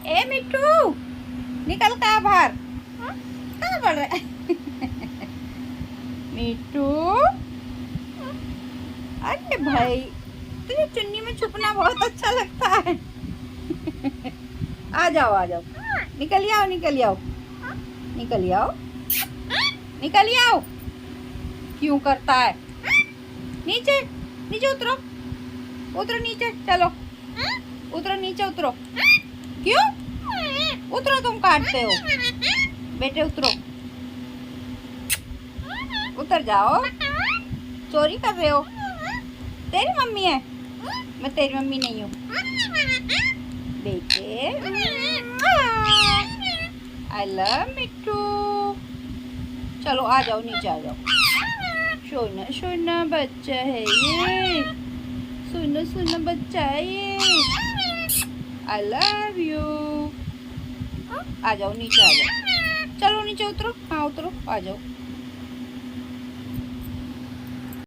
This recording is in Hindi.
ए मिट्टू, निकल का बाहर। कहाँ पड़ रहा है? मिट्टू, अरे भाई, तुझे चुन्नी में छुपना बहुत अच्छा लगता है। आ जाओ आ जाओ, निकल आओ निकल आओ, निकल आओ, निकल आओ। क्यों करता है? नीचे नीचे उतरो, उतरो नीचे, चलो उतरो नीचे उतरो। क्यों उतरो? तुम काटते हो बेटे, उतरो, उतर जाओ। चोरी कर रहे हो? तेरी मम्मी है, मैं तेरी मम्मी नहीं हूँ बेटे। आई लव मिट्टू। चलो आ जाओ, नीचे आ जाओ। सोना सोना बच्चा है ये, सोना सोना बच्चा है ये। I love you. आ जाओ नीचे आ जाओ, चलो नीचे उतरो। हाँ उतरो, आ जाओ।